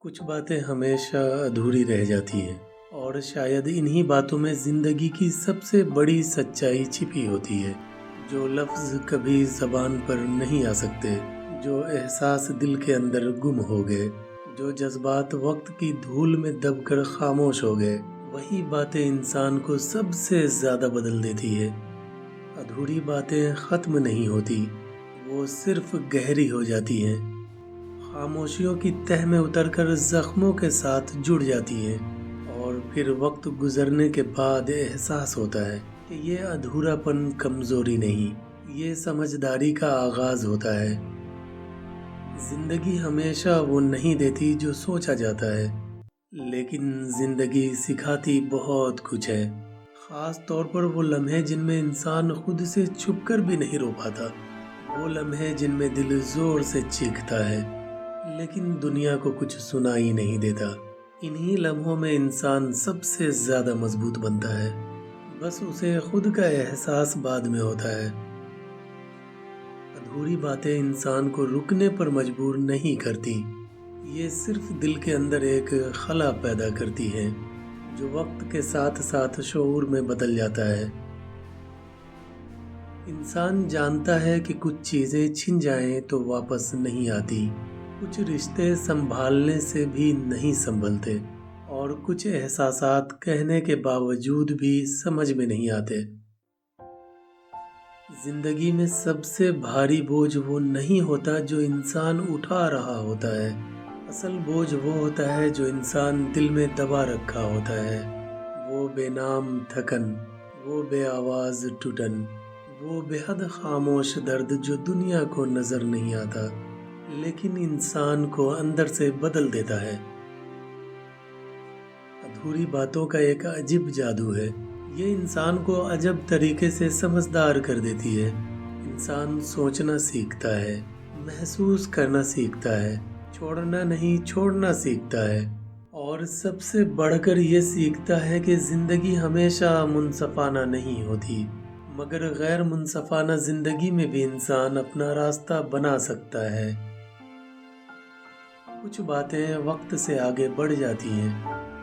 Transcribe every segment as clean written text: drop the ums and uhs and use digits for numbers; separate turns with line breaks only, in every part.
کچھ باتیں ہمیشہ ادھوری رہ جاتی ہیں اور شاید انہی باتوں میں زندگی کی سب سے بڑی سچائی چھپی ہوتی ہے، جو لفظ کبھی زبان پر نہیں آ سکتے، جو احساس دل کے اندر گم ہو گئے، جو جذبات وقت کی دھول میں دب کر خاموش ہو گئے، وہی باتیں انسان کو سب سے زیادہ بدل دیتی ہے۔ ادھوری باتیں ختم نہیں ہوتی، وہ صرف گہری ہو جاتی ہیں، خاموشیوں کی تہہ میں اتر کر زخموں کے ساتھ جڑ جاتی ہیں، اور پھر وقت گزرنے کے بعد احساس ہوتا ہے کہ یہ ادھورا پن کمزوری نہیں، یہ سمجھداری کا آغاز ہوتا ہے۔ زندگی ہمیشہ وہ نہیں دیتی جو سوچا جاتا ہے، لیکن زندگی سکھاتی بہت کچھ ہے، خاص طور پر وہ لمحے جن میں انسان خود سے چھپ کر بھی نہیں رو پاتا، وہ لمحے جن میں دل زور سے چیختا ہے لیکن دنیا کو کچھ سنائی نہیں دیتا۔ انہی لمحوں میں انسان سب سے زیادہ مضبوط بنتا ہے، بس اسے خود کا احساس بعد میں ہوتا ہے۔ ادھوری باتیں انسان کو رکنے پر مجبور نہیں کرتی، یہ صرف دل کے اندر ایک خلا پیدا کرتی ہیں جو وقت کے ساتھ ساتھ شعور میں بدل جاتا ہے۔ انسان جانتا ہے کہ کچھ چیزیں چھن جائیں تو واپس نہیں آتی، کچھ رشتے سنبھالنے سے بھی نہیں سنبھلتے، اور کچھ احساسات کہنے کے باوجود بھی سمجھ میں نہیں آتے۔ زندگی میں سب سے بھاری بوجھ وہ نہیں ہوتا جو انسان اٹھا رہا ہوتا ہے، اصل بوجھ وہ ہوتا ہے جو انسان دل میں دبا رکھا ہوتا ہے، وہ بے نام تھکن، وہ بے آواز ٹوٹن، وہ بے حد خاموش درد جو دنیا کو نظر نہیں آتا لیکن انسان کو اندر سے بدل دیتا ہے۔ ادھوری باتوں کا ایک عجیب جادو ہے، یہ انسان کو عجب طریقے سے سمجھدار کر دیتی ہے۔ انسان سوچنا سیکھتا ہے، محسوس کرنا سیکھتا ہے، چھوڑنا نہیں چھوڑنا سیکھتا ہے، اور سب سے بڑھ کر یہ سیکھتا ہے کہ زندگی ہمیشہ منصفانہ نہیں ہوتی، مگر غیر منصفانہ زندگی میں بھی انسان اپنا راستہ بنا سکتا ہے۔ کچھ باتیں وقت سے آگے بڑھ جاتی ہیں،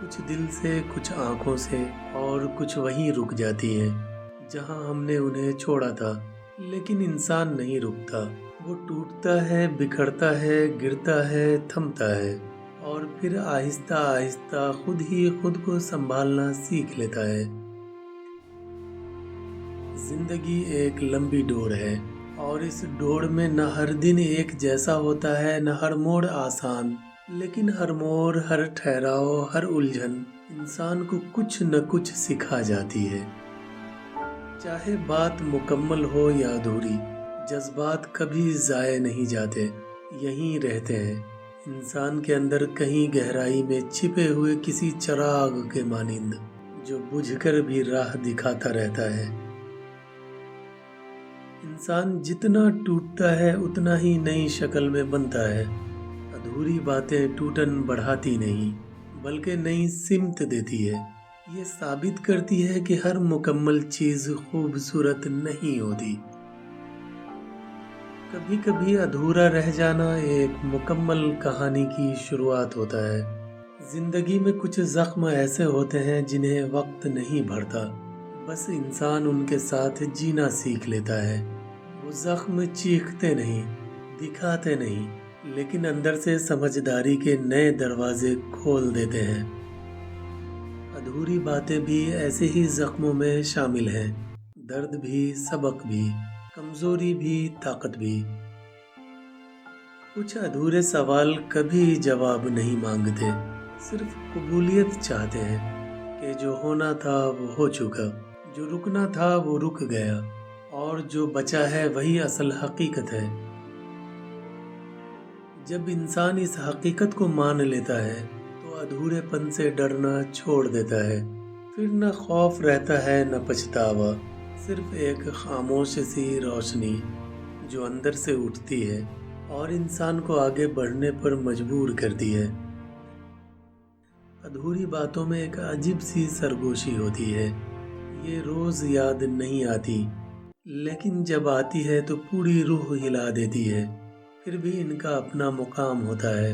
کچھ دل سے، کچھ آنکھوں سے، اور کچھ وہیں رک جاتی ہیں جہاں ہم نے انہیں چھوڑا تھا، لیکن انسان نہیں رکتا، وہ ٹوٹتا ہے، بکھرتا ہے، گرتا ہے، تھمتا ہے، اور پھر آہستہ آہستہ خود ہی خود کو سنبھالنا سیکھ لیتا ہے۔ زندگی ایک لمبی دوڑ ہے، اور اس دوڑ میں نہ ہر دن ایک جیسا ہوتا ہے، نہ ہر موڑ آسان، لیکن ہر موڑ، ہر ٹھہراؤ، ہر الجھن انسان کو کچھ نہ کچھ سکھا جاتی ہے۔ چاہے بات مکمل ہو یا ادھوری، جذبات کبھی ضائع نہیں جاتے، یہیں رہتے ہیں، انسان کے اندر کہیں گہرائی میں چھپے ہوئے کسی چراغ کے مانند، جو بجھ کر بھی راہ دکھاتا رہتا ہے۔ انسان جتنا ٹوٹتا ہے اتنا ہی نئی شکل میں بنتا ہے۔ ادھوری باتیں ٹوٹن بڑھاتی نہیں، بلکہ نئی سمت دیتی ہے، یہ ثابت کرتی ہے کہ ہر مکمل چیز خوبصورت نہیں ہوتی۔ کبھی کبھی ادھورا رہ جانا ایک مکمل کہانی کی شروعات ہوتا ہے۔ زندگی میں کچھ زخم ایسے ہوتے ہیں جنہیں وقت نہیں بھرتا، بس انسان ان کے ساتھ جینا سیکھ لیتا ہے۔ وہ زخم چیختے نہیں، دکھاتے نہیں، لیکن اندر سے سمجھداری کے نئے دروازے کھول دیتے ہیں۔ ادھوری باتیں بھی ایسے ہی زخموں میں شامل ہیں، درد بھی، سبق بھی، کمزوری بھی، طاقت بھی۔ کچھ ادھورے سوال کبھی جواب نہیں مانگتے، صرف قبولیت چاہتے ہیں کہ جو ہونا تھا وہ ہو چکا، جو رکنا تھا وہ رک گیا، اور جو بچا ہے وہی اصل حقیقت ہے۔ جب انسان اس حقیقت کو مان لیتا ہے تو ادھورے پن سے ڈرنا چھوڑ دیتا ہے، پھر نہ خوف رہتا ہے نہ پچھتاوا، صرف ایک خاموش سی روشنی جو اندر سے اٹھتی ہے اور انسان کو آگے بڑھنے پر مجبور کرتی ہے۔ ادھوری باتوں میں ایک عجیب سی سرگوشی ہوتی ہے، یہ روز یاد نہیں آتی، لیکن جب آتی ہے تو پوری روح ہلا دیتی ہے، پھر بھی ان کا اپنا مقام ہوتا ہے۔